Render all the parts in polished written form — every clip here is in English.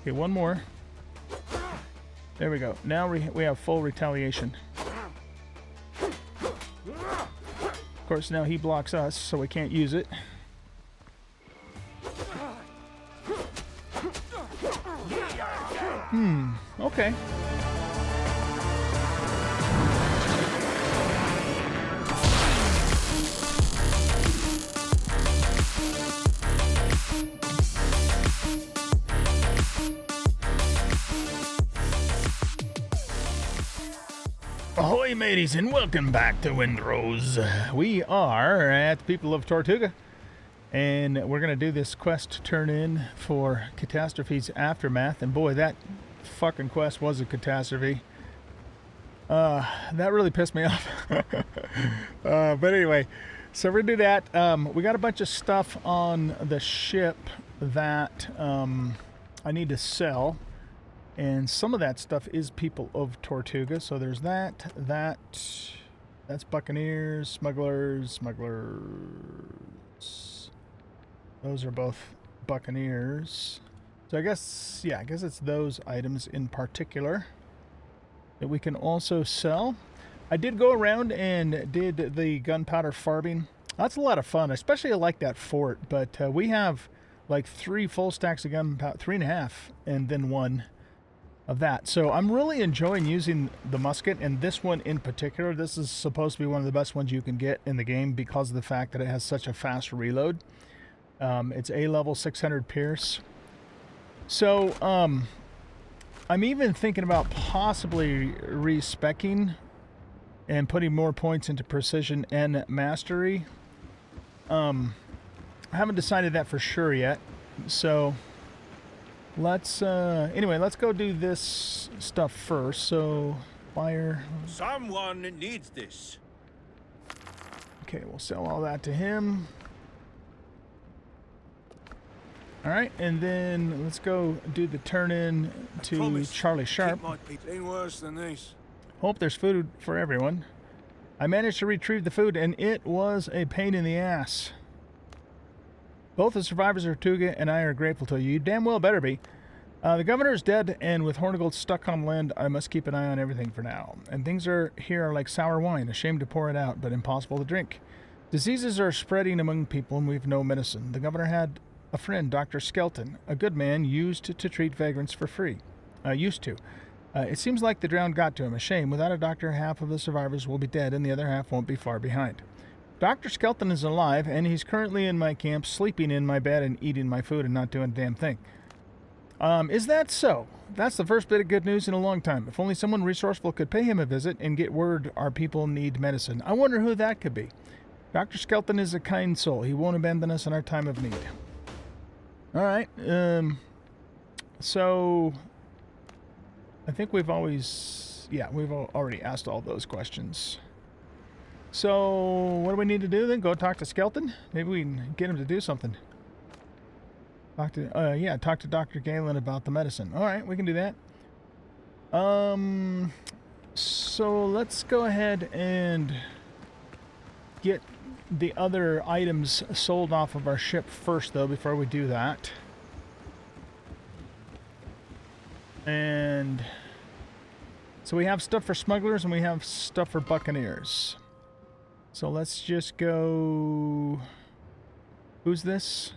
Okay, one more. There we go. Now we have full retaliation. Of course, now he blocks us, so we can't use it. Okay. Ahoy, mateys, and welcome back to Windrose. We are at the people of Tortuga, and we're going to do this quest to turn in for Catastrophe's Aftermath. And boy, that fucking quest was a catastrophe. That really pissed me off. But anyway, so we're going to do that. We got a bunch of stuff on the ship that I need to sell. And some of that stuff is people of Tortuga. So there's that's Buccaneers, Smugglers. Those are both Buccaneers. So I guess it's those items in particular that we can also sell. I did go around and did the gunpowder farming. That's a lot of fun, especially I like that fort. But we have like 3 full stacks of gunpowder, 3.5, and then 1 of that. So I'm really enjoying using the musket, and this one in particular. This is supposed to be one of the best ones you can get in the game because of the fact that it has such a fast reload. It's A level, 600 Pierce. So I'm even thinking about possibly respecking and putting more points into precision and mastery. I haven't decided that for sure yet. So let's go do this stuff first. So fire. Someone needs this. Okay, we'll sell all that to him. All right, and then let's go do the turn in to Charlie Sharp. Ain't worse than this. Hope there's food for everyone. I managed to retrieve the food, and it was a pain in the ass. Both the survivors of Tortuga and I are grateful to you. You damn well better be. The governor is dead, and with Hornigold stuck on land, I must keep an eye on everything for now. And things here are like sour wine, a shame to pour it out, but impossible to drink. Diseases are spreading among people, and we've no medicine. The governor had a friend, Dr. Skelton, a good man, used to treat vagrants for free. It seems like the drowned got to him. A shame. Without a doctor, half of the survivors will be dead, and the other half won't be far behind. Dr. Skelton is alive, and he's currently in my camp, sleeping in my bed and eating my food and not doing a damn thing. Is that so? That's the first bit of good news in a long time. If only someone resourceful could pay him a visit and get word our people need medicine. I wonder who that could be. Dr. Skelton is a kind soul. He won't abandon us in our time of need. All right. So I think we've already asked all those questions. So what do we need to do then? Go talk to Skelton? Maybe we can get him to do something. Talk to Dr. Galen about the medicine. All right, we can do that. So let's go ahead and get the other items sold off of our ship first, though, before we do that. And so we have stuff for smugglers and we have stuff for buccaneers. So let's just go... Who's this?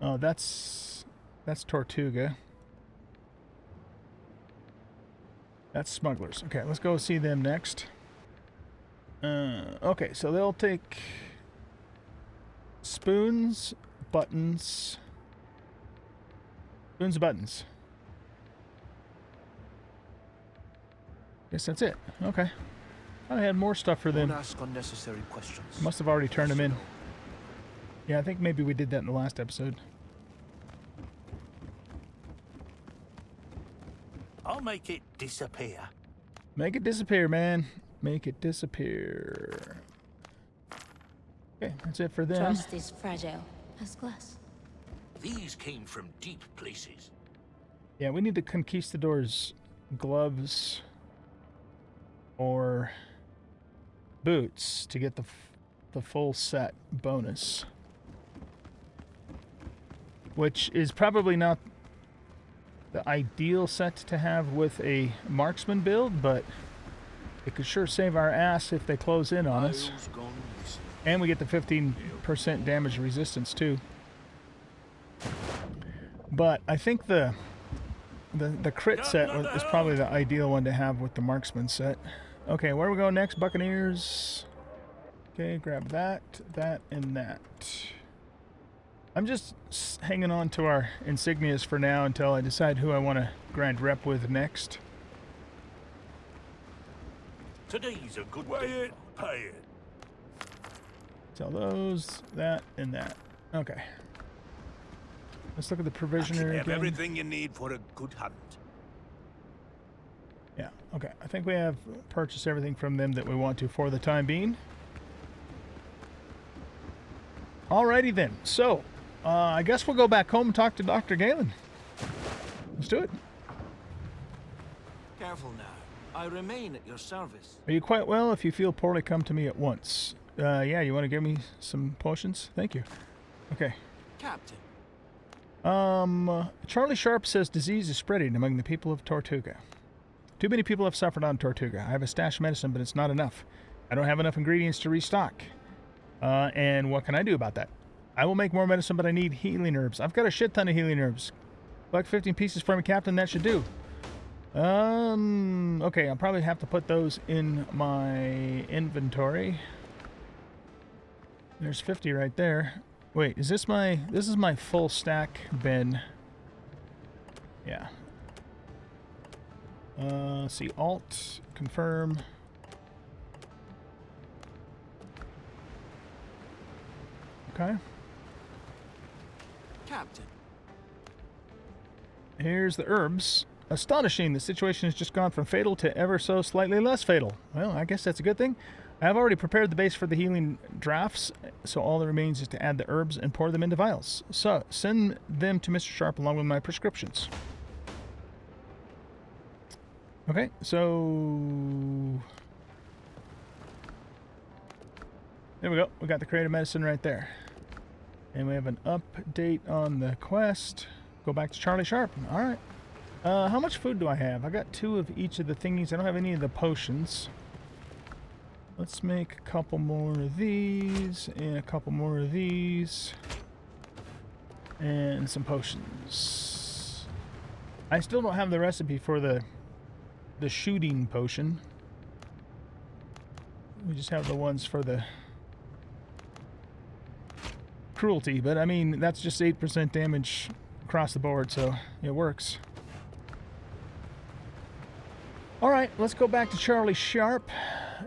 Oh, that's Tortuga. That's smugglers. Okay, let's go see them next. Okay, so they'll take spoons, buttons. Spoons, buttons. Guess that's it. Okay. I had more stuff for them. Don't ask unnecessary questions. Must have already turned them in. Yeah, I think maybe we did that in the last episode. I'll make it disappear. Make it disappear, man. Make it disappear. Okay, that's it for them. Trust is fragile as glass. These came from deep places. Yeah, we need the conquistadors' gloves or boots to get the full set bonus. which is probably not the ideal set to have with a marksman build, but it could sure save our ass if they close in on us. Miles gone missing. And we get the 15% damage resistance too. But I think the crit set is probably the ideal one to have with the marksman set. Okay, where do we go next? Buccaneers. Okay, grab that, and that. I'm just hanging on to our insignias for now until I decide who I want to grind rep with next. Today's a good day. Pay it. Sell those, that, and that. Okay. Let's look at the I provisioner have again. everything you need for a good hunt. Yeah, okay. I think we have purchased everything from them that we want to for the time being. Alrighty then. So, I guess we'll go back home and talk to Dr. Galen. Let's do it. Careful now. I remain at your service. Are you quite well? If you feel poorly, come to me at once. Yeah, you want to give me some potions? Thank you. Okay. Captain. Charlie Sharp says disease is spreading among the people of Tortuga. Too many people have suffered on Tortuga. I have a stash of medicine, but it's not enough. I don't have enough ingredients to restock. And what can I do about that? I will make more medicine, but I need healing herbs. I've got a shit ton of healing herbs. Collect 15 pieces for me, Captain. That should do. Okay, I'll probably have to put those in my inventory. There's 50 right there. Wait, is this my... This is my full stack bin. Yeah. Let's see. Alt. Confirm. Okay. Captain. Here's the herbs. Astonishing. The situation has just gone from fatal to ever so slightly less fatal. Well, I guess that's a good thing. I have already prepared the base for the healing drafts, so all that remains is to add the herbs and pour them into vials. So, send them to Mr. Sharp along with my prescriptions. Okay, so... There we go. We got the creative medicine right there. And we have an update on the quest. Go back to Charlie Sharp. Alright. How much food do I have? I got 2 of each of the thingies. I don't have any of the potions. Let's make a couple more of these, and a couple more of these, and some potions. I still don't have the recipe for the shooting potion. We just have the ones for the cruelty, but I mean, that's just 8% damage across the board, so it works. Alright, let's go back to Charlie Sharp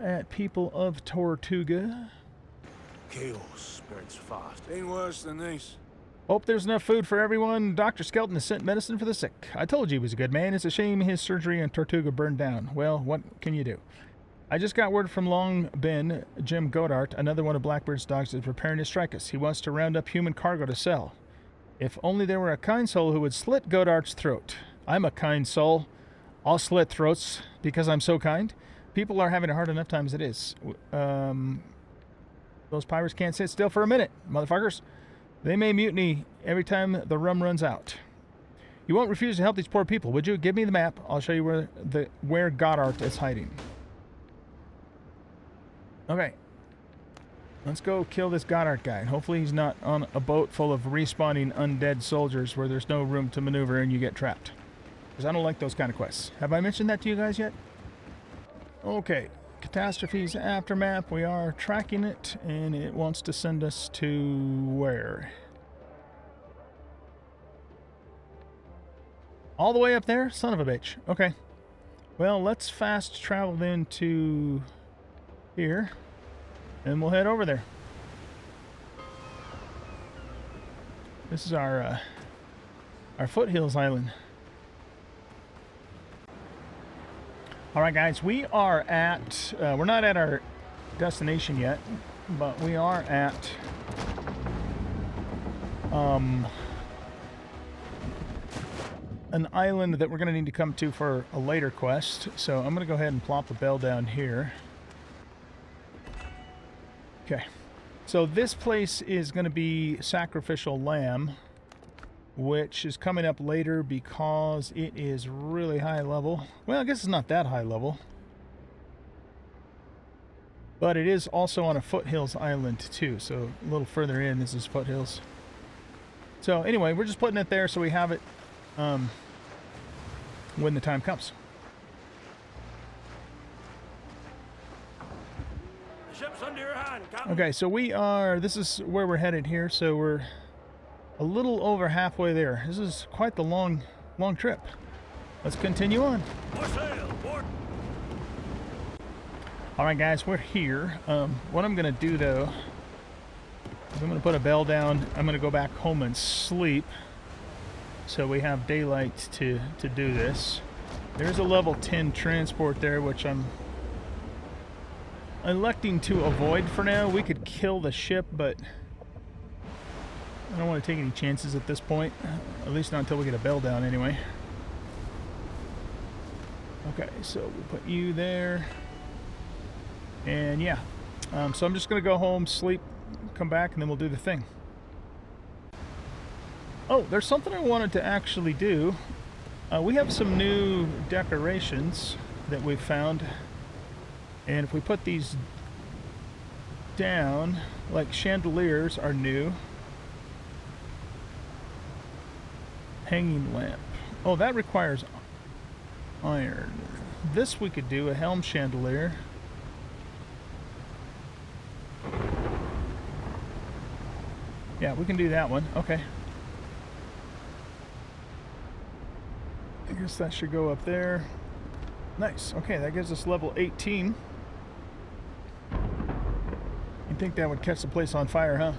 at People of Tortuga. Chaos spreads fast. Ain't worse than this. Hope there's enough food for everyone. Dr. Skelton has sent medicine for the sick. I told you he was a good man. It's a shame his surgery in Tortuga burned down. Well, what can you do? I just got word from Long Ben, Jim Godart, another one of Blackbird's dogs, is preparing to strike us. He wants to round up human cargo to sell. If only there were a kind soul who would slit Godart's throat. I'm a kind soul. I'll slit throats because I'm so kind. People are having a hard enough time as it is. Those pirates can't sit still for a minute, motherfuckers. They may mutiny every time the rum runs out. You won't refuse to help these poor people, would you? Give me the map. I'll show you where Godart is hiding. Okay. Let's go kill this Godart guy. Hopefully he's not on a boat full of respawning undead soldiers where there's no room to maneuver and you get trapped. Because I don't like those kind of quests. Have I mentioned that to you guys yet? Okay. Catastrophes Aftermap. We are tracking it, and it wants to send us to where? All the way up there? Son of a bitch. Okay. Well, let's fast travel then to here, and we'll head over there. This is our foothills island. Alright guys, we are at, we're not at our destination yet, but we are at an island that we're going to need to come to for a later quest. So I'm going to go ahead and plop a bell down here. Okay, so this place is going to be Sacrificial Lamb. which is coming up later because it is really high level. Well, I guess it's not that high level. But it is also on a foothills island too, so a little further in, this is foothills. So anyway, we're just putting it there so we have it when the time comes. The ship's under your hand, Captain. Okay, so this is where we're headed here, so we're a little over halfway there. This is quite the long trip. Let's continue on. More sail, more. Alright guys, we're here. What I'm going to do though, is I'm going to put a bell down. I'm going to go back home and sleep, so we have daylight to do this. There's a level 10 transport there, which I'm electing to avoid for now. We could kill the ship, but I don't want to take any chances at this point. At least not until we get a bell down anyway. Okay, so we'll put you there. And yeah, so I'm just going to go home, sleep, come back, and then we'll do the thing. Oh, there's something I wanted to actually do. We have some new decorations that we've found. And if we put these down, like chandeliers are new. Hanging lamp. Oh, that requires iron. This we could do, a helm chandelier. Yeah, we can do that one. Okay. I guess that should go up there. Nice. Okay, that gives us level 18. You'd think that would catch the place on fire, huh?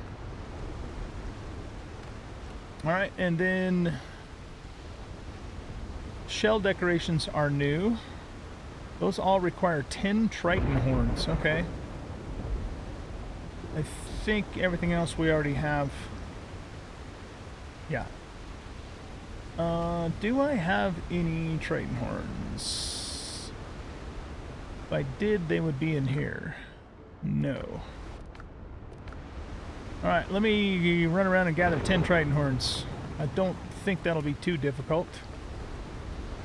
Alright, and then shell decorations are new. Those all require 10 Triton horns. Okay. I think everything else we already have. Yeah. Do I have any Triton horns? If I did, they would be in here. No. Alright, let me run around and gather 10 Triton horns. I don't think that'll be too difficult.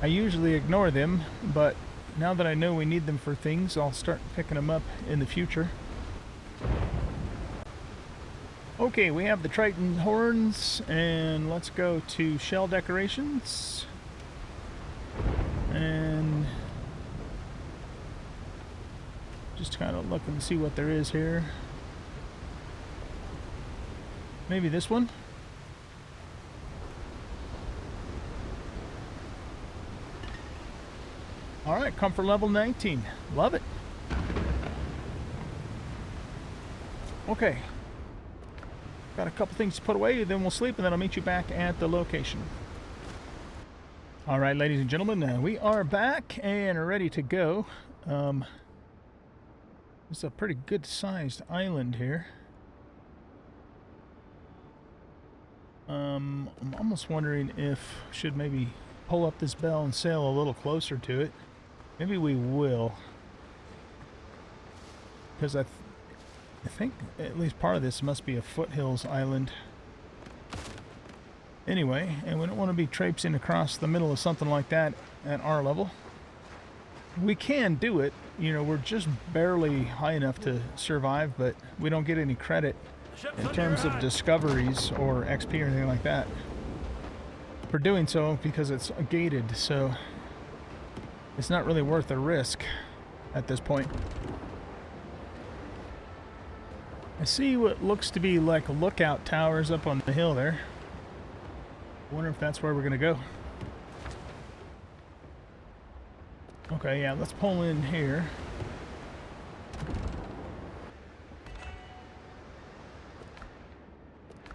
I usually ignore them, but now that I know we need them for things, I'll start picking them up in the future. Okay, we have the Triton horns, and let's go to shell decorations. And just kind of look and see what there is here. Maybe this one? Alright, comfort level 19. Love it. Okay. Got a couple things to put away, then we'll sleep, and then I'll meet you back at the location. Alright, ladies and gentlemen, we are back and ready to go. It's a pretty good sized island here. I'm almost wondering if I should maybe pull up this bell and sail a little closer to it. Maybe we will. Because I think at least part of this must be a foothills island. Anyway, and we don't want to be traipsing across the middle of something like that at our level. We can do it. You know, we're just barely high enough to survive, but we don't get any credit in terms of discoveries or XP or anything like that for doing so, because it's gated, so it's not really worth the risk at this point. I see what looks to be like lookout towers up on the hill there. I wonder if that's where we're gonna go. Okay, yeah, let's pull in here.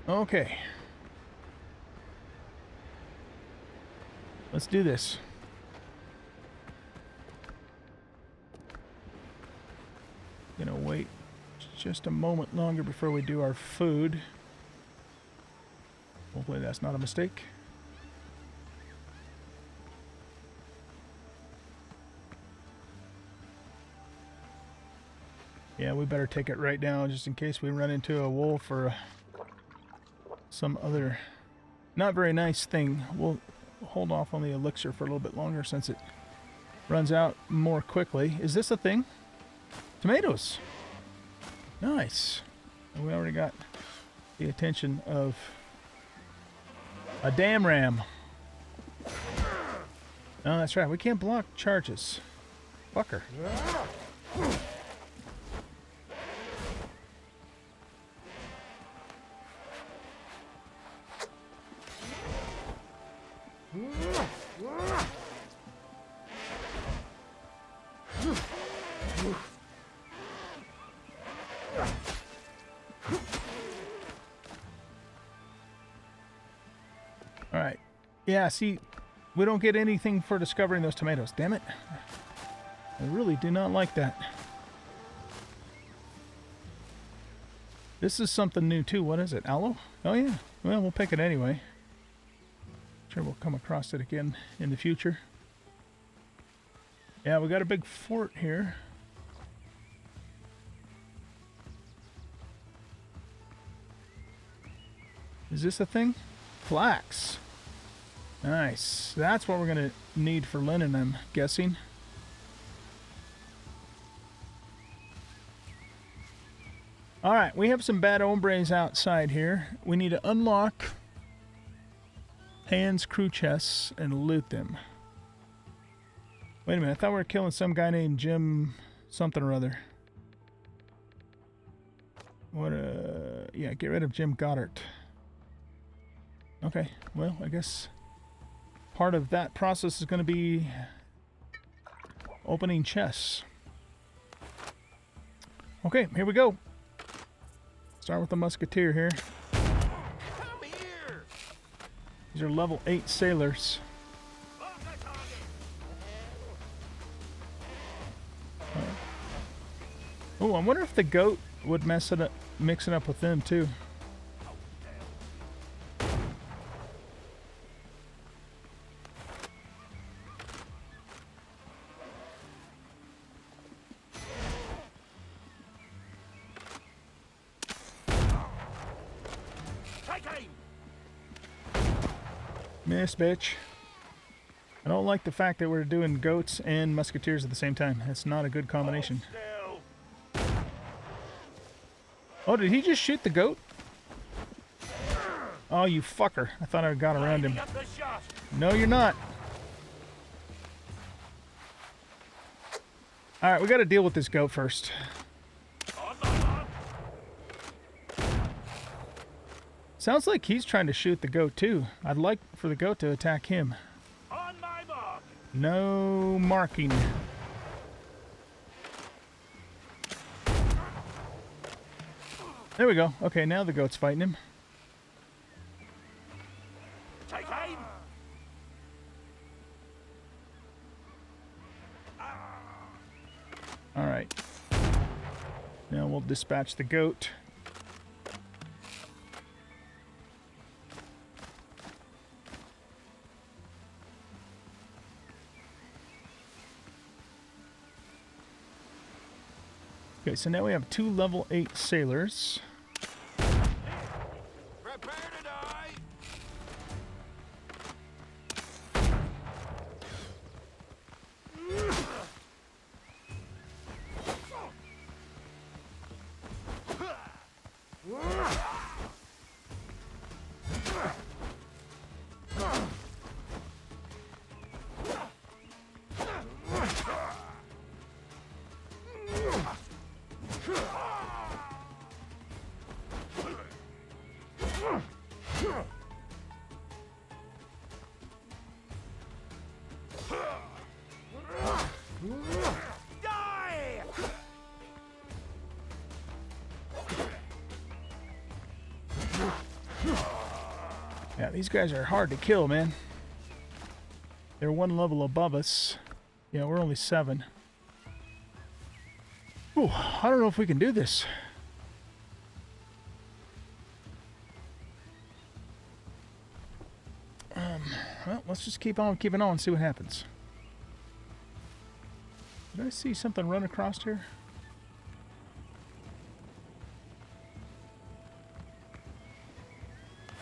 Okay. Let's do this. Gonna wait just a moment longer before we do our food. Hopefully that's not a mistake. Yeah, we better take it right now just in case we run into a wolf or some other not very nice thing. We'll hold off on the elixir for a little bit longer since it runs out more quickly. Is this a thing? Tomatoes. Nice. And we already got the attention of a dam ram. Oh, that's right. We can't block charges. Fucker. All right. Yeah, see, we don't get anything for discovering those tomatoes. Damn it. I really do not like that. This is something new too. What is it? Aloe? Oh yeah. Well, we'll pick it anyway. Sure we'll come across it again in the future. Yeah, we got a big fort here. Is this a thing? Flax. Nice. That's what we're going to need for linen, I'm guessing. Alright, we have some bad hombres outside here. We need to unlock Han's crew chests and loot them. Wait a minute, I thought we were killing some guy named Jim something or other. What yeah, get rid of Jim Goddard. Okay, well, I guess part of that process is going to be opening chests. Okay, here we go. Start with the musketeer here. Come here. These are level 8 sailors. Oh, I wonder if the goat would mix it up with them too. Miss, bitch. I don't like the fact that we're doing goats and musketeers at the same time. That's not a good combination. Oh, did he just shoot the goat? Oh, you fucker. I thought I got around him. No, you're not. Alright, we got to deal with this goat first. Sounds like he's trying to shoot the goat too. I'd like for the goat to attack him. On my mark. No marking. There we go. Okay, now the goat's fighting him. Take aim. All right. Now we'll dispatch the goat. Okay, so now we have 2 level 8 sailors. Prepare to die. Die. Yeah, these guys are hard to kill, man. They're 1 level above us. Yeah, we're only 7. Ooh, I don't know if we can do this. Well, let's just keep on keeping on and see what happens. Did I see something run across here?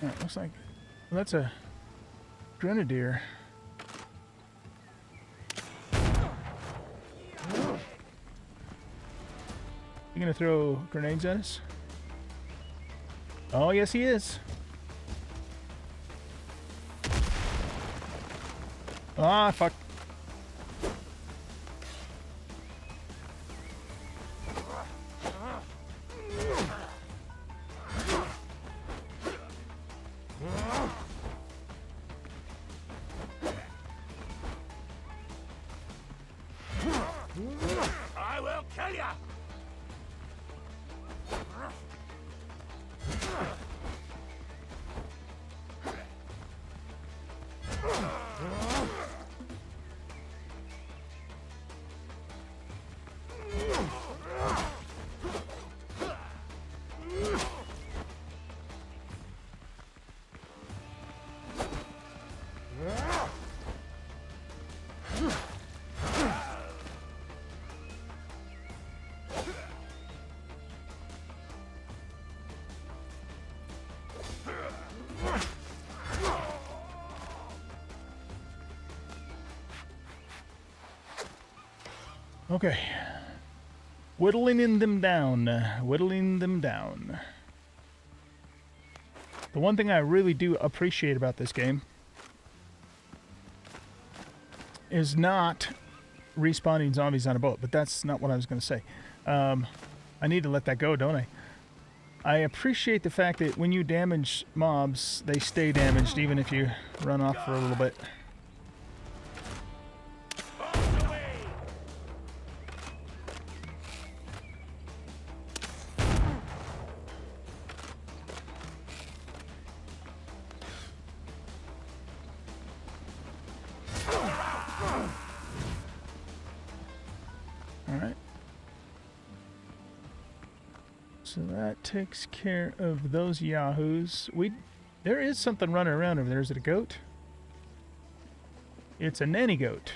Alright, looks like Well, that's a grenadier. You gonna throw grenades at us? Oh, yes, he is. Ah, fuck. I will kill ya! Okay. Whittling them down. Whittling them down. The one thing I really do appreciate about this game is not respawning zombies on a boat, but that's not what I was going to say. I need to let that go, don't I? I appreciate the fact that when you damage mobs, they stay damaged even if you run off for a little bit. Alright. So that takes care of those yahoos. There is something running around over there. Is it a goat? It's a nanny goat.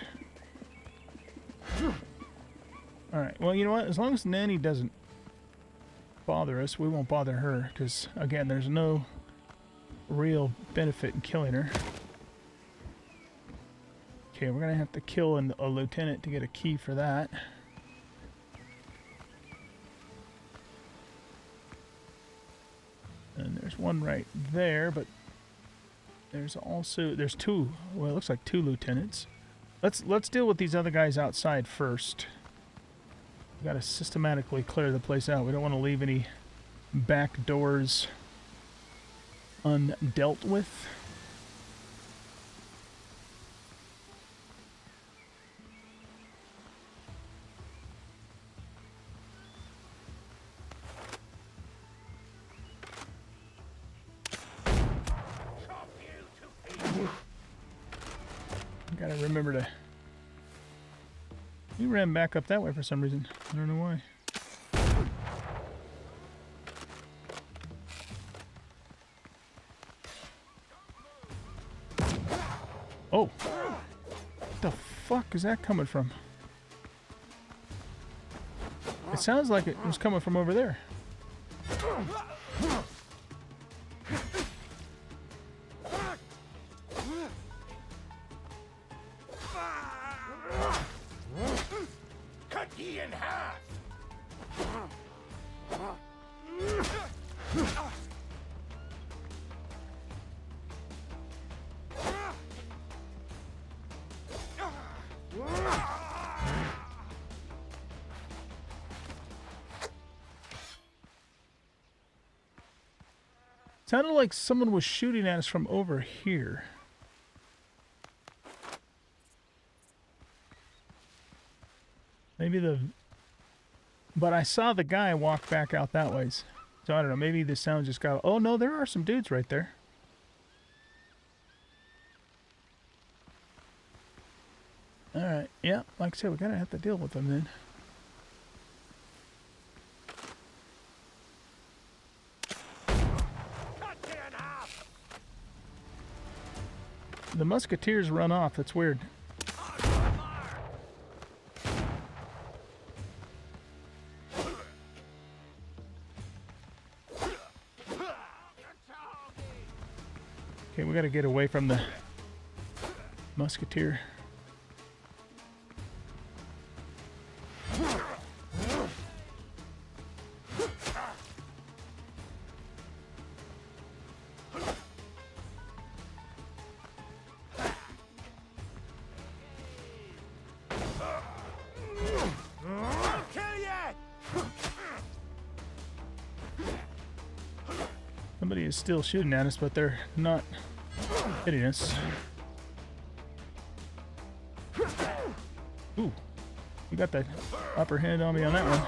Alright, well, you know what? As long as Nanny doesn't bother us, we won't bother her. Because, again, there's no real benefit in killing her. Okay, we're going to have to kill a lieutenant to get a key for that. And there's one right there, but there's two. Well, it looks like two lieutenants. Let's deal with these other guys outside first. We got to systematically clear the place out. We don't want to leave any back doors undealt with. Gotta remember to... You ran back up that way for some reason. I don't know why. Oh! What the fuck is that coming from? It sounds like it was coming from over there. Cut ye in half! Sounded like someone was shooting at us from over here. Maybe but I saw the guy walk back out that ways. So I don't know, maybe the sound just got... Oh no, there are some dudes right there. Alright, yeah, like I said, we're gonna have to deal with them then. The musketeers run off, that's weird. Okay, we got to get away from the musketeer. I'll kill ya! Somebody is still shooting at us, but they're not hitting us. Ooh, you got the upper hand on me on that one.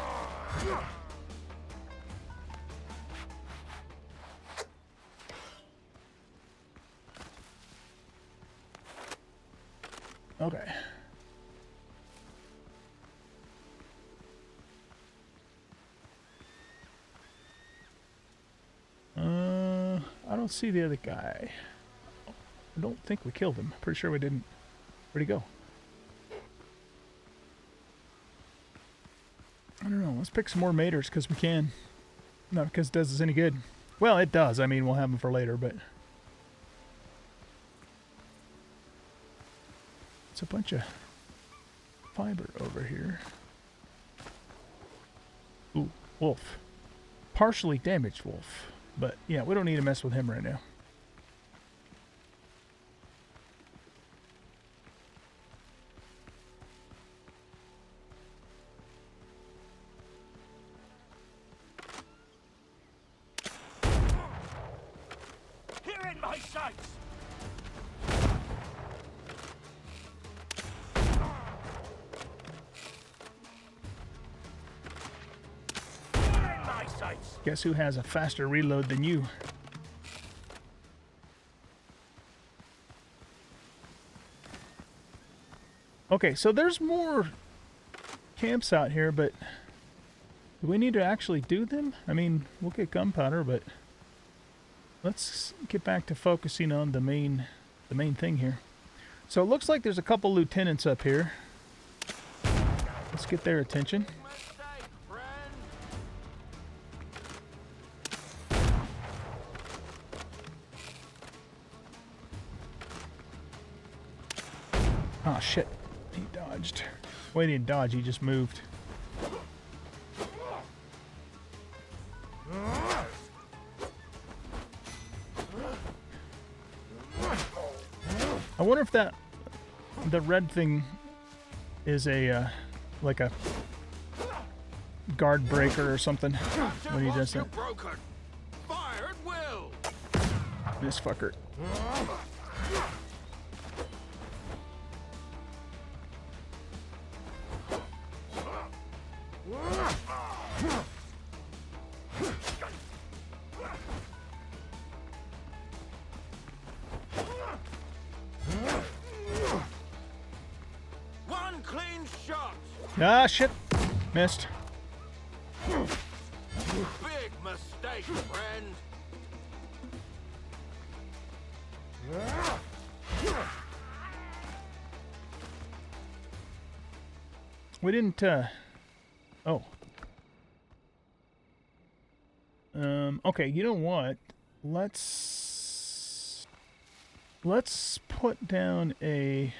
Okay. I don't see the other guy. I don't think we killed him. Pretty sure we didn't. Where'd he go? I don't know. Let's pick some more maters because we can. Not because it does us any good. Well, it does. I mean, we'll have them for later, but... It's a bunch of fiber over here. Ooh, wolf. Partially damaged wolf. But, yeah, we don't need to mess with him right now. Here in my sights! Here in my sights! Guess who has a faster reload than you? Okay, so there's more camps out here, but do we need to actually do them? I mean, we'll get gunpowder, but let's get back to focusing on the main thing here. So it looks like there's a couple lieutenants up here. Let's get their attention. Mistake, friend! Oh shit, he dodged. Well, he didn't dodge, he just moved. I wonder if the red thing is a, like a guard breaker or something when he does that. Broken. Fire at will! This fucker. One clean shot! Ah, shit. Missed. Big mistake, friend! We didn't, oh. Okay, you know what? Let's put down a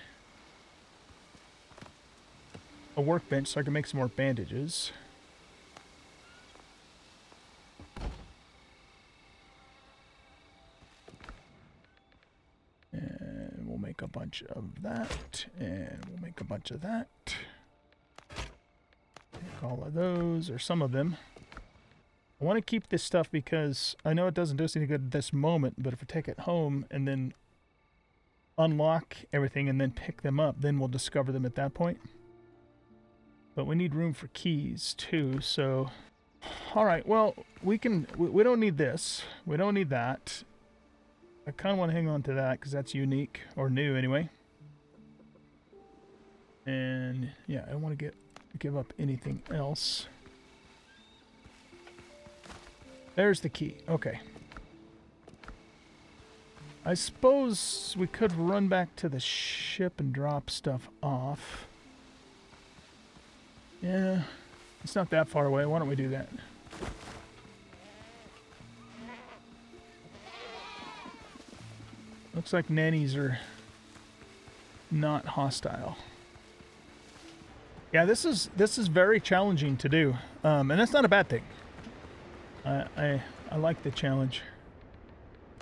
workbench so I can make some more bandages. And we'll make a bunch of that, and we'll make a bunch of that. Take all of those, or some of them. I want to keep this stuff because I know it doesn't do us any good at this moment, but if we take it home and then unlock everything and then pick them up, then we'll discover them at that point. But we need room for keys too, so... Alright, well, we don't need this. We don't need that. I kind of want to hang on to that because that's unique, or new anyway. And yeah, I don't want to give up anything else. There's the key. Okay. I suppose we could run back to the ship and drop stuff off. Yeah, it's not that far away. Why don't we do that? Looks like nannies are not hostile. Yeah, this is very challenging to do, and that's not a bad thing. I like the challenge,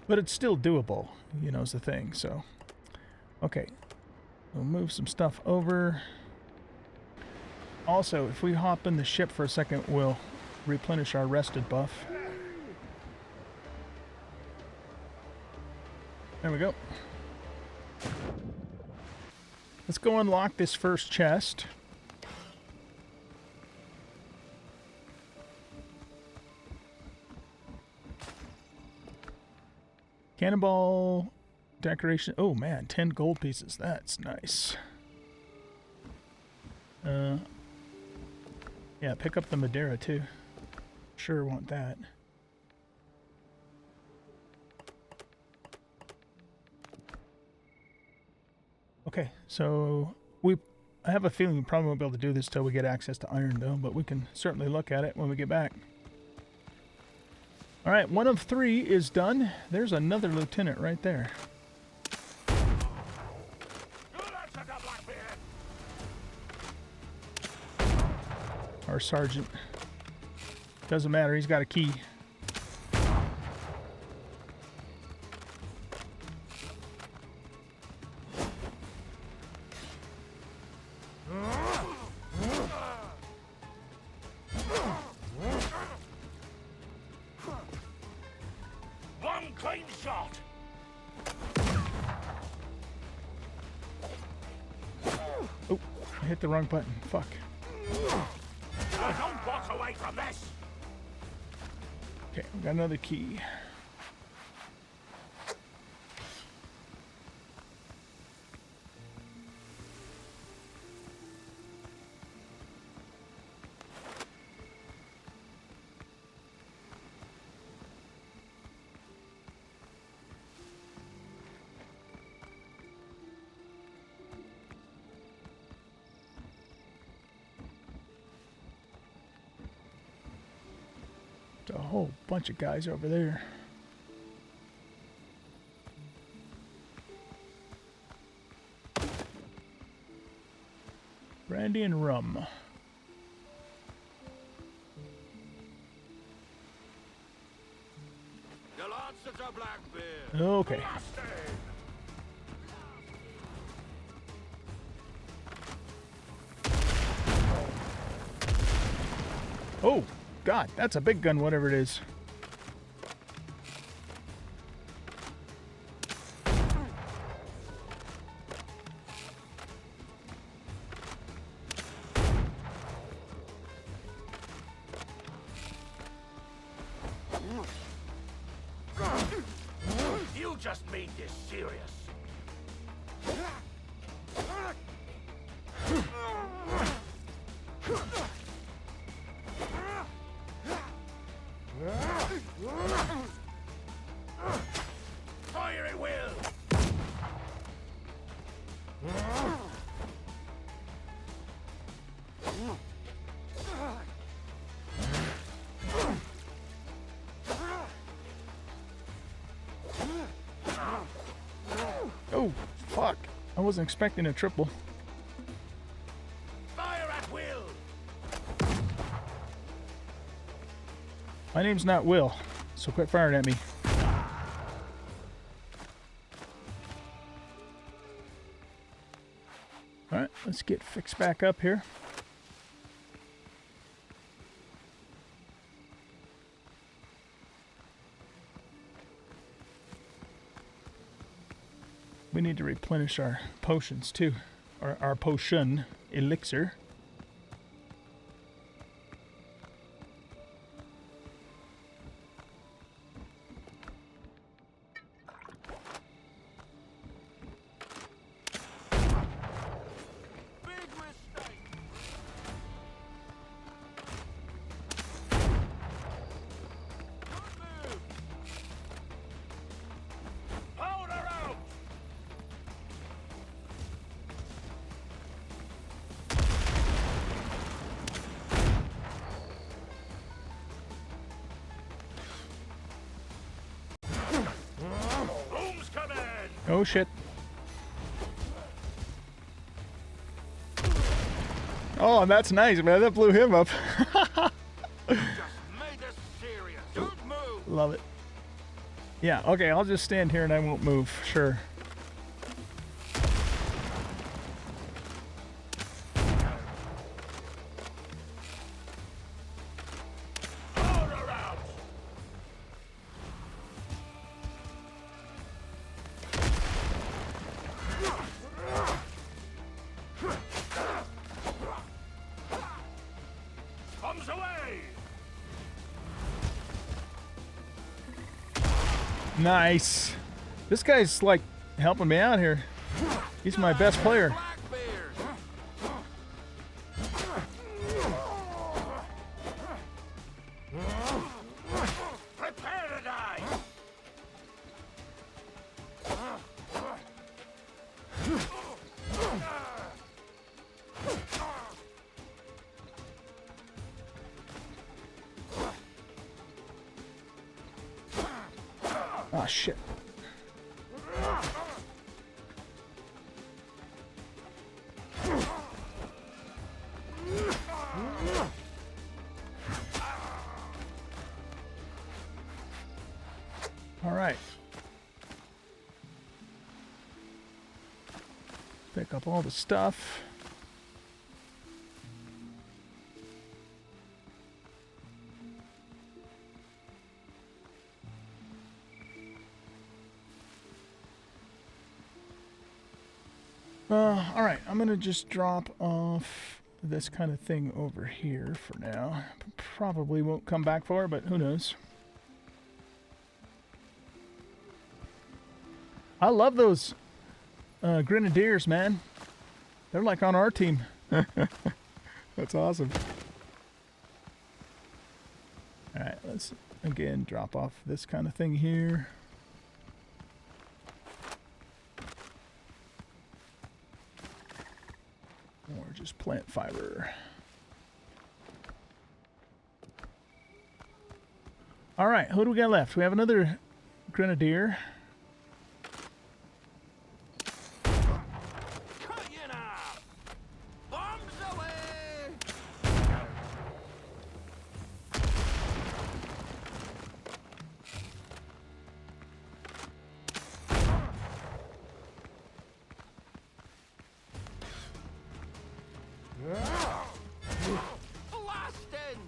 but it's still doable. You know, is the thing. So, okay, we'll move some stuff over. Also, if we hop in the ship for a second, we'll replenish our rested buff. There we go. Let's go unlock this first chest. Cannonball decoration. Oh man, 10 gold pieces. That's nice. Yeah, pick up the Madeira too. Sure want that. Okay, so I have a feeling we probably won't be able to do this till we get access to iron though, but we can certainly look at it when we get back. All right, 1 of 3 is done. There's another lieutenant right there. Or sergeant. Doesn't matter, he's got a key. One clean shot. Oh, I hit the wrong button. Fuck. Don't walk away from this. Okay, we got another key. A whole bunch of guys over there. Brandy and rum. You'll answer to Blackbeard. Okay. Oh, God, that's a big gun, whatever it is. You just made this serious. Fire at will. Oh, fuck. I wasn't expecting a triple. Fire at will. My name's not Will, so quit firing at me. Alright, let's get fixed back up here. We need to replenish our potions too. Our potion elixir. Big mistake. Good move. Hold her out. Oh shit. Oh, that's nice, man. That blew him up. Just made us serious. Don't move. Love it. Yeah, okay, I'll just stand here and I won't move. Sure. Powder out. Comes away. Nice. This guy's like helping me out here. He's my best player. Blackbeard. Prepare to die. Oh shit. All right. Pick up all the stuff. All right, I'm gonna just drop off this kind of thing over here for now. Probably won't come back for it, but who knows. I love those grenadiers, man. They're like on our team. That's awesome. All right, let's again drop off this kind of thing here. Or just plant fiber. All right, who do we got left? We have another grenadier. Cut you now. Bombs away. Blasting.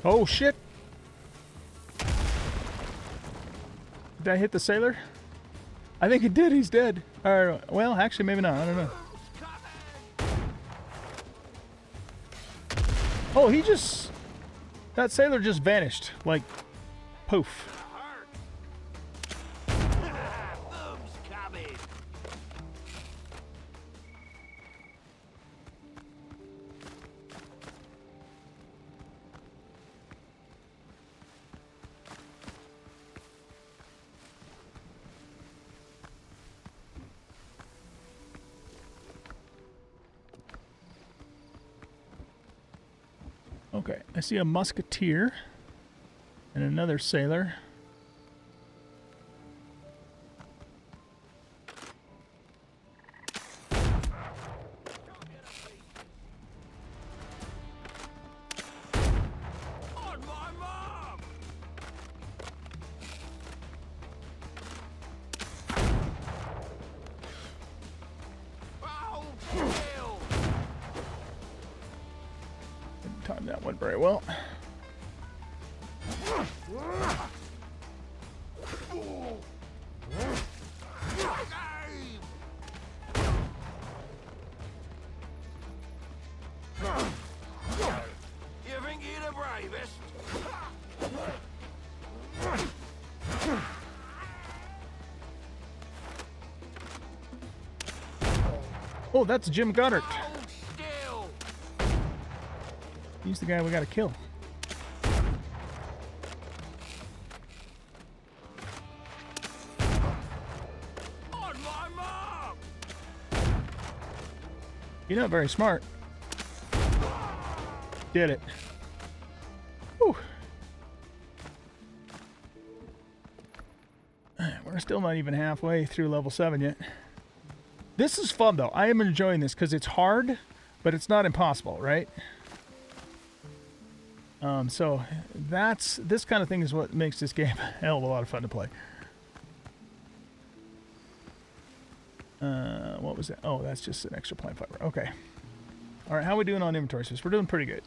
Oh shit! Did I hit the sailor? I think it did. He's dead. Or well, actually, maybe not. I don't know. Oh, he just... That sailor just vanished. Like, poof. Boom's coming. Okay, I see a musketeer and another sailor. On my mark. Oh, kill. Didn't time that one very well. You think you're the bravest? Oh, that's Jim Goddard. Hold still. He's the guy we gotta kill. On my mark. You're not very smart. Did it. Whew. Alright, where We're still not even halfway through level 7 yet. This is fun, though. I am enjoying this because it's hard, but it's not impossible, right? So this kind of thing is what makes this game a hell of a lot of fun to play. What was that? Oh, that's just an extra plant fiber. Okay. All right, how are we doing on inventory space? We're doing pretty good.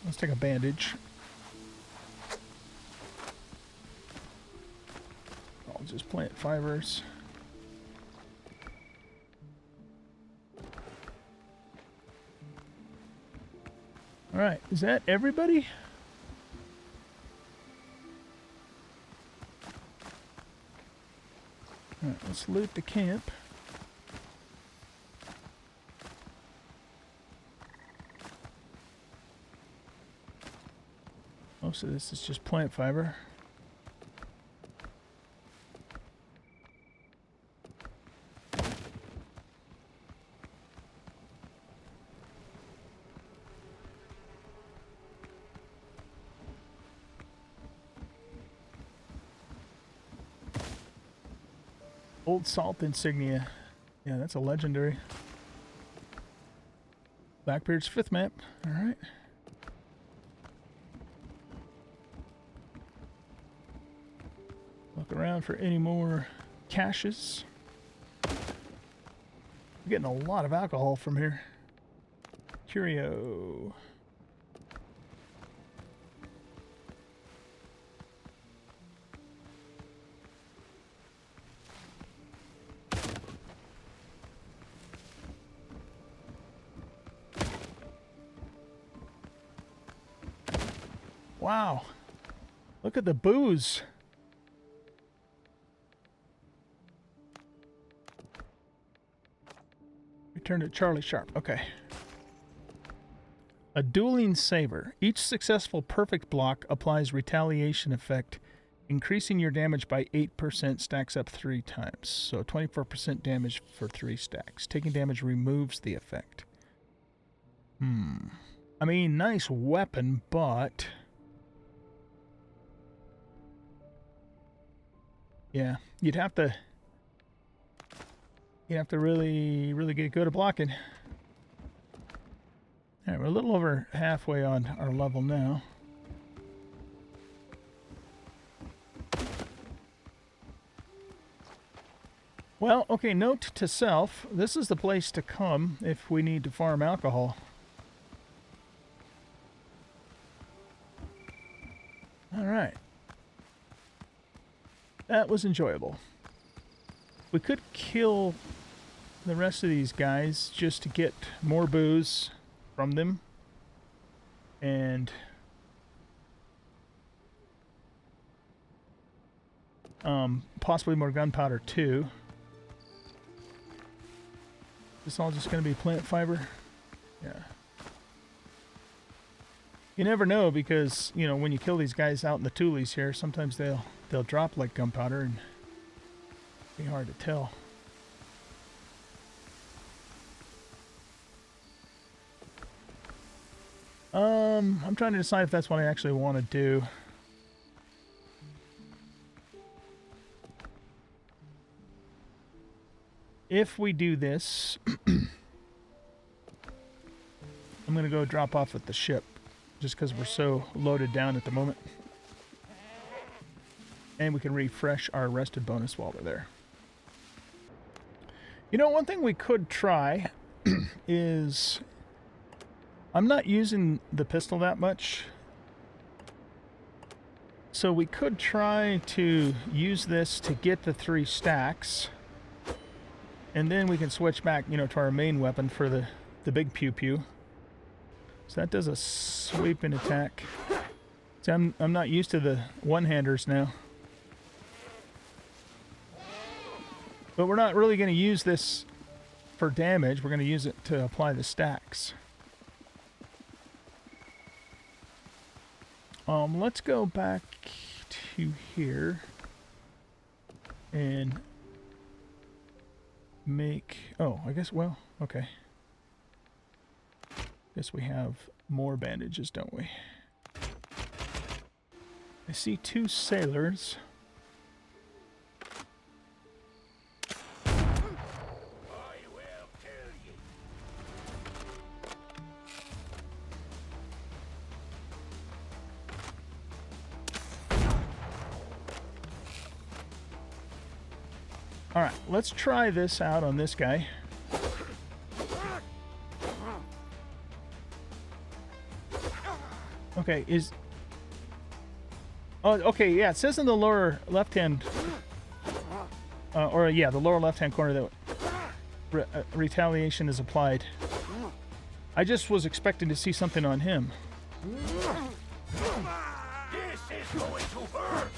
Let's take a bandage. I'll just plant fibers. All right, is that everybody? All right, let's loot the camp. Most of this is just plant fiber. Old Salt Insignia. Yeah, that's a legendary. Blackbeard's 5th map. Alright. Look around for any more caches. We're getting a lot of alcohol from here. Curio. Wow. Look at the booze. Return to Charlie Sharp. Okay. A dueling saber. Each successful perfect block applies retaliation effect, increasing your damage by 8%, stacks up 3 times. So 24% damage for 3 stacks. Taking damage removes the effect. I mean, nice weapon, but... yeah, you'd have to really get good at blocking. All right, we're a little over halfway on our level now. Well, okay, note to self, this is the place to come if we need to farm alcohol. All right. That was enjoyable. We could kill the rest of these guys just to get more booze from them. And possibly more gunpowder too. This all just going to be plant fiber? Yeah. You never know because, you know, when you kill these guys out in the tules here, sometimes they'll drop like gunpowder and be hard to tell. I'm trying to decide if that's what I actually want to do. If we do this, I'm going to go drop off at the ship just because we're so loaded down at the moment. And we can refresh our rested bonus while we're there. You know, one thing we could try is... I'm not using the pistol that much. So we could try to use this to get the 3 stacks. And then we can switch back, you know, to our main weapon for the big pew-pew. So that does a sweeping attack. See, I'm not used to the one-handers now. But we're not really going to use this for damage. We're going to use it to apply the stacks. Let's go back to here and make... oh, I guess, well, okay. Guess we have more bandages, don't we? I see 2 sailors. I will kill you. All right, let's try this out on this guy. Okay, oh, okay, yeah, it says in the lower left-hand, the lower left-hand corner that retaliation is applied. I just was expecting to see something on him. This is going to hurt.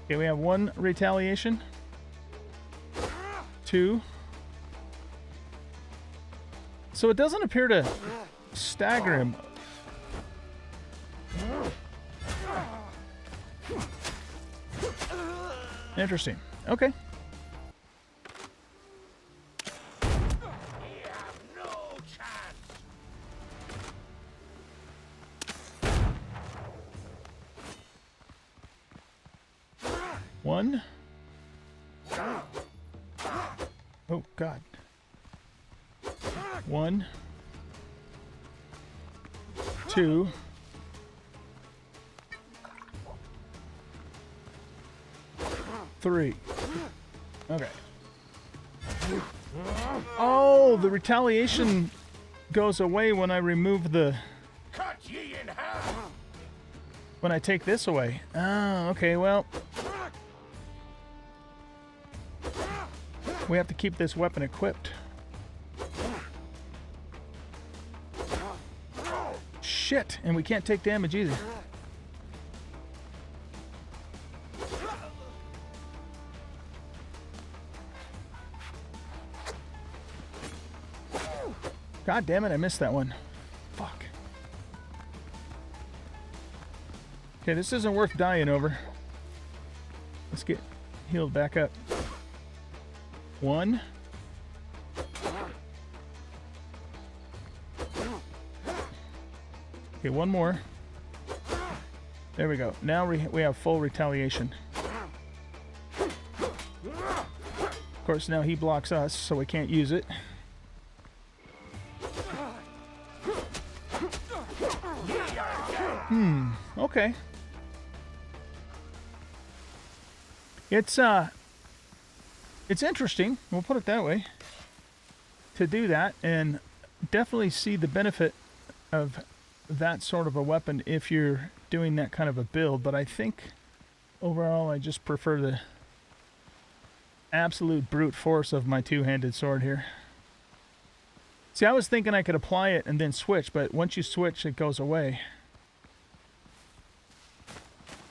Okay, we have 1 retaliation. 2. So it doesn't appear to stagger him. Interesting. Okay. You have no chance. 1. Oh, God. 1. 2. 3. Okay. Oh, the retaliation goes away when I remove the... Cut ye in half. when I take this away. Oh, okay, well... we have to keep this weapon equipped. Shit, and we can't take damage either. God damn it, I missed that one. Fuck. Okay, this isn't worth dying over. Let's get healed back up. 1. Okay, 1 more. There we go. Now we have full retaliation. Of course, now he blocks us, so we can't use it. Okay. It's interesting, we'll put it that way, to do that, and definitely see the benefit of that sort of a weapon if you're doing that kind of a build, but I think overall I just prefer the absolute brute force of my two-handed sword here. See, I was thinking I could apply it and then switch, but once you switch, it goes away.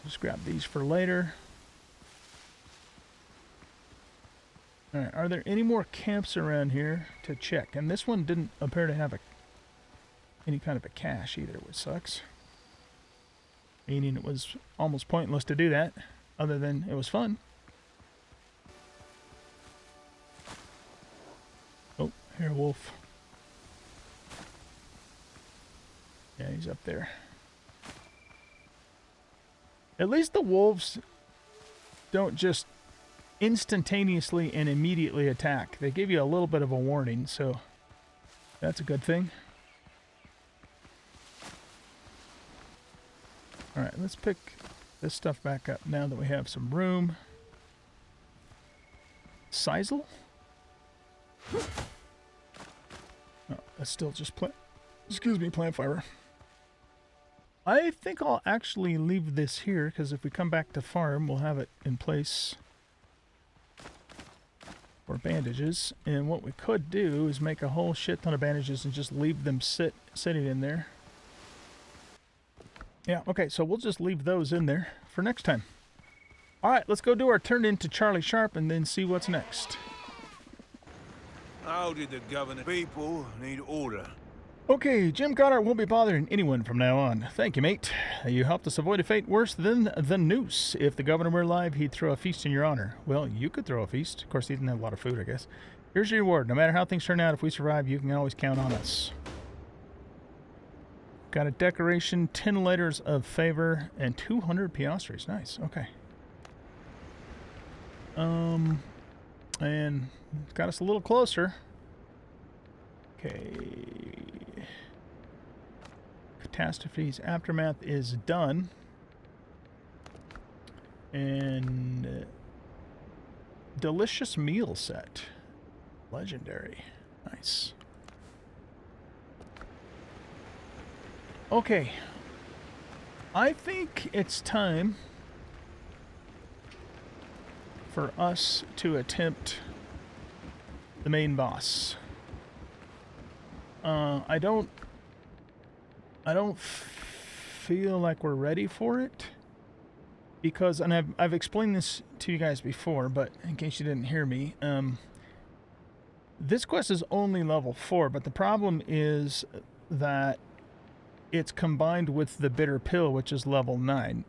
Just grab these for later. Alright, are there any more camps around here to check? And this one didn't appear to have any kind of a cache either, which sucks. Meaning it was almost pointless to do that, other than it was fun. Oh, here, wolf. Yeah, he's up there. At least the wolves don't just instantaneously and immediately attack. They give you a little bit of a warning, so that's a good thing. Alright, let's pick this stuff back up now that we have some room. Sisal? Oh, that's still just plant fiber. I think I'll actually leave this here, because if we come back to farm, we'll have it in place for bandages. And what we could do is make a whole shit ton of bandages and just leave them sitting in there. Yeah, okay, so we'll just leave those in there for next time. Alright, let's go do our turn into Charlie Sharp and then see what's next. How did the governor? People need order. Okay, Jim Goddard won't be bothering anyone from now on. Thank you, mate. You helped us avoid a fate worse than the noose. If the governor were alive, he'd throw a feast in your honor. Well, you could throw a feast. Of course, he didn't have a lot of food, I guess. Here's your reward. No matter how things turn out, if we survive, you can always count on us. Got a decoration, 10 letters of favor, and 200 piastres. Nice. Okay. And got us a little closer. Okay. Catastrophes Aftermath is done. And delicious meal set. Legendary. Nice. Okay. I think it's time for us to attempt the main boss. I don't feel like we're ready for it because, and I've explained this to you guys before, but in case you didn't hear me, this quest is only level 4, but the problem is that it's combined with the bitter pill, which is level 9.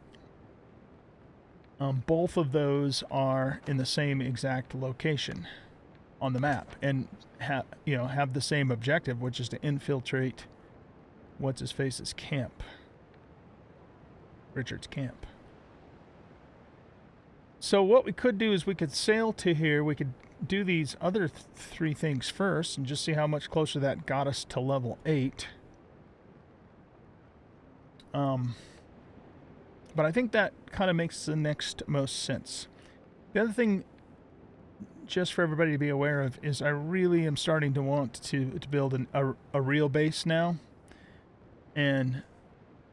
Both of those are in the same exact location on the map and have the same objective, which is to infiltrate what's-his-face's camp. Richard's camp. So what we could do is we could sail to here. We could do these other 3 things first and just see how much closer that got us to level 8. But I think that kind of makes the next most sense. The other thing, just for everybody to be aware of, is I really am starting to want to build a real base now. And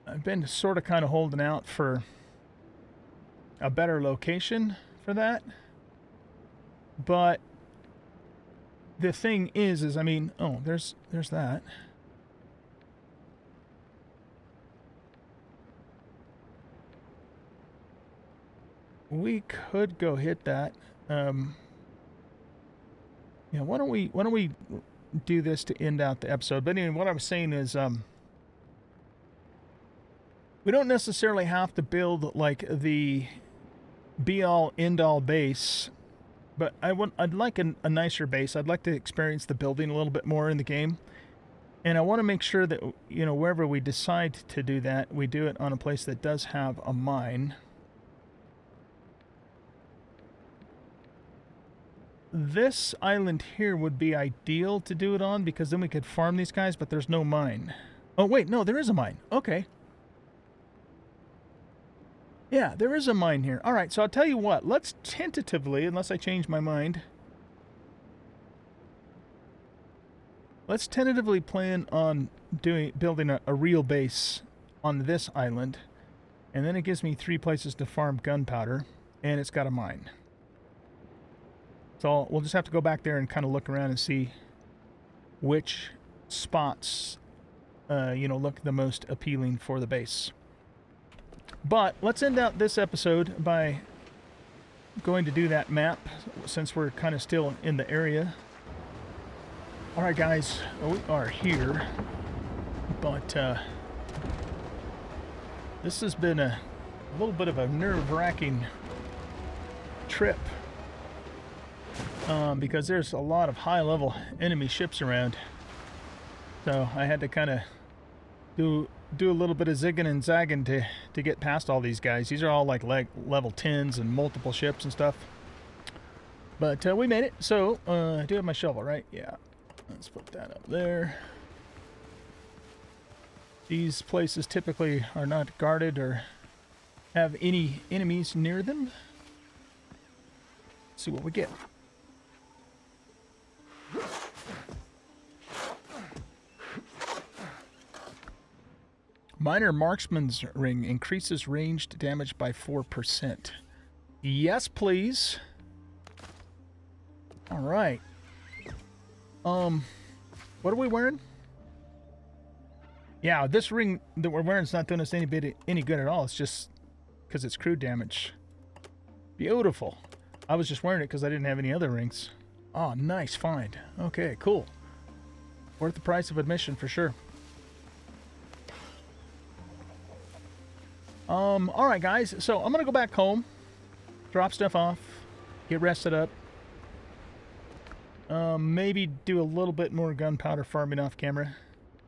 I've been sort of kind of holding out for a better location for that. But the thing is I mean, oh, there's that. We could go hit that. Yeah, why don't we do this to end out the episode? But anyway, what I was saying is we don't necessarily have to build like the be-all end-all base, but I'd like a nicer base. I'd like to experience the building a little bit more in the game. And I want to make sure that, wherever we decide to do that, we do it on a place that does have a mine. This island here would be ideal to do it on because then we could farm these guys, but there's no mine. Oh, wait, no, there is a mine. Okay. Yeah, there is a mine here. All right, so I'll tell you what. Let's tentatively, unless I change my mind, let's tentatively plan on building a real base on this island. And then it gives me 3 places to farm gunpowder, and it's got a mine. So we'll just have to go back there and kind of look around and see which spots, look the most appealing for the base. But let's end out this episode by going to do that map since we're kind of still in the area. All right, guys, we are here, but this has been a little bit of a nerve-wracking trip. Because there's a lot of high-level enemy ships around. So I had to kind of do a little bit of zigging and zagging to get past all these guys. These are all like level 10s and multiple ships and stuff. But we made it. So I do have my shovel, right? Yeah. Let's put that up there. These places typically are not guarded or have any enemies near them. Let's see what we get. Minor Marksman's Ring increases ranged damage by 4%. Yes, please. All right. What are we wearing? Yeah, this ring that we're wearing is not doing us any good at all. It's just because it's crude damage. Beautiful. I was just wearing it because I didn't have any other rings. Oh, nice find. Okay, cool. Worth the price of admission for sure. All right, guys. So I'm gonna go back home, drop stuff off, get rested up. Maybe do a little bit more gunpowder farming off camera,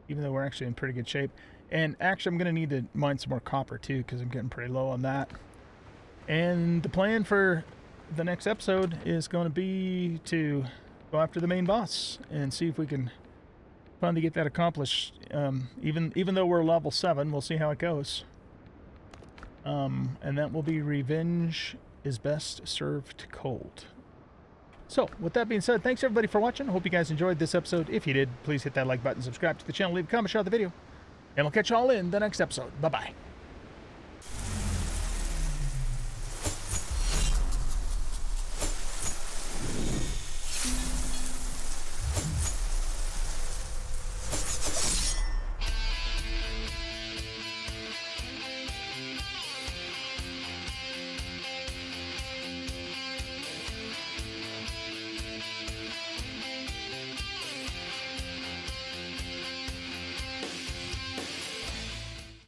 even though we're actually in pretty good shape. And actually, I'm going to need to mine some more copper too, because I'm getting pretty low on that. And the plan for the next episode is going to be to go after the main boss and see if we can finally get that accomplished. Even though we're level 7, we'll see how it goes. And that will be Revenge is Best Served Cold. So, with that being said, thanks everybody for watching. I hope you guys enjoyed this episode. If you did, please hit that like button, subscribe to the channel, leave a comment, share the video. And we'll catch you all in the next episode. Bye-bye.